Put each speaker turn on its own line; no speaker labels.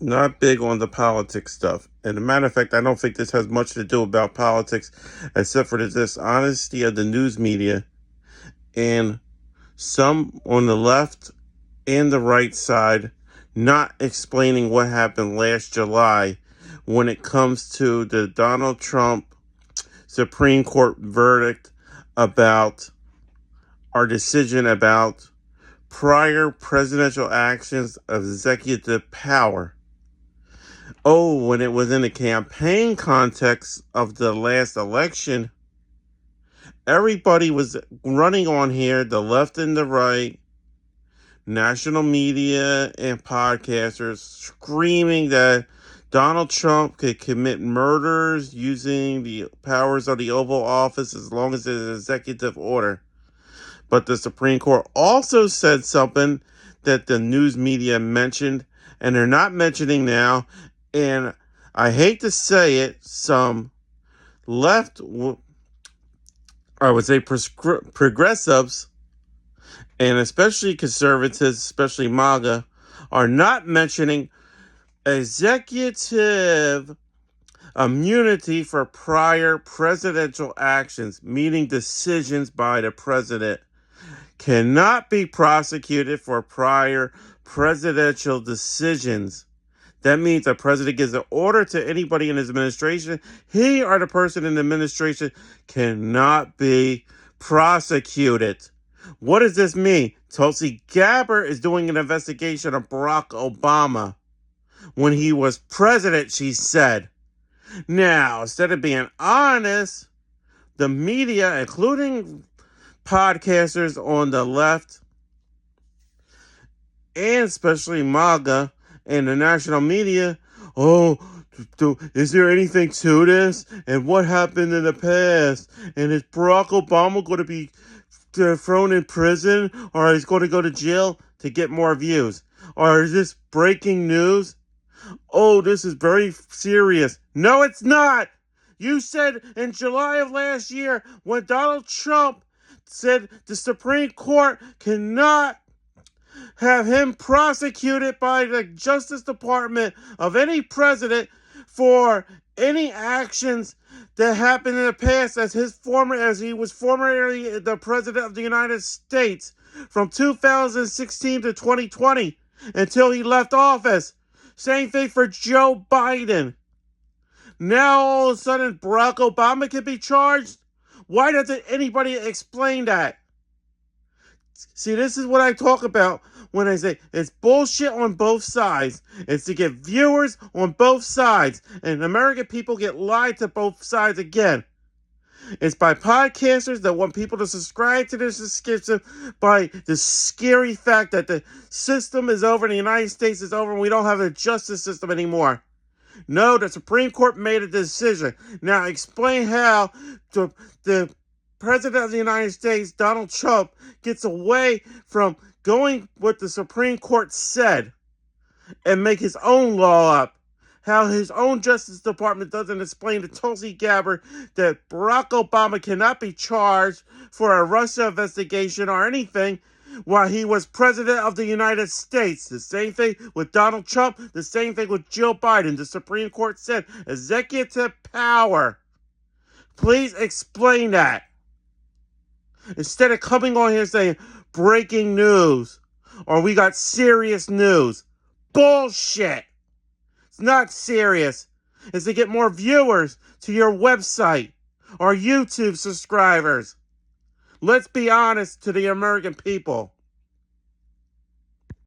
Not big on the politics stuff. And a matter of fact, I don't think this has much to do about politics, except for the dishonesty of the news media and some on the left and the right side not explaining what happened last July when it comes to the Donald Trump Supreme Court verdict about our decision about prior presidential actions of executive power. Oh, when it was in the campaign context of the last election, everybody was running on here, the left and the right, national media and podcasters screaming that Donald Trump could commit murders using the powers of the Oval Office as long as it's an executive order. But the Supreme Court also said something that the news media mentioned, and they're not mentioning now. And I hate to say it, some left, I would say progressives, and especially conservatives, especially Maga, are not mentioning executive immunity for prior presidential actions, meaning decisions by the president, cannot be prosecuted for prior presidential decisions. That means the president gives an order to anybody in his administration. He or the person in the administration cannot be prosecuted. What does this mean? Tulsi Gabbard is doing an investigation of Barack Obama when he was president, she said. Now, instead of being honest, the media, including podcasters on the left, and especially MAGA and the national media, is there anything to this? And what happened in the past? And is Barack Obama going to be thrown in prison, or is going to go to jail to get more views? Or is this breaking news? Oh, this is very serious. No, it's not. You said in July of last year when Donald Trump said the Supreme Court cannot have him prosecuted by the Justice Department of any president for any actions that happened in the past as he was formerly the president of the United States from 2016 to 2020 until he left office. Same thing for Joe Biden. Now all of a sudden Barack Obama can be charged? Why doesn't anybody explain that? See, this is what I talk about when I say it's bullshit on both sides. It's to get viewers on both sides. And American people get lied to both sides again. It's by podcasters that want people to subscribe to this subscription by the scary fact that the system is over, the United States is over, and we don't have a justice system anymore. No, the Supreme Court made a decision. Now explain how the President of the United States, Donald Trump, gets away from going what the Supreme Court said and make his own law up. How his own Justice Department doesn't explain to Tulsi Gabbard that Barack Obama cannot be charged for a Russia investigation or anything while he was President of the United States. The same thing with Donald Trump, the same thing with Joe Biden. The Supreme Court said executive power. Please explain that. Instead of coming on here saying breaking news or we got serious news. Bullshit. It's not serious. It's to get more viewers to your website or YouTube subscribers. Let's be honest to the American people.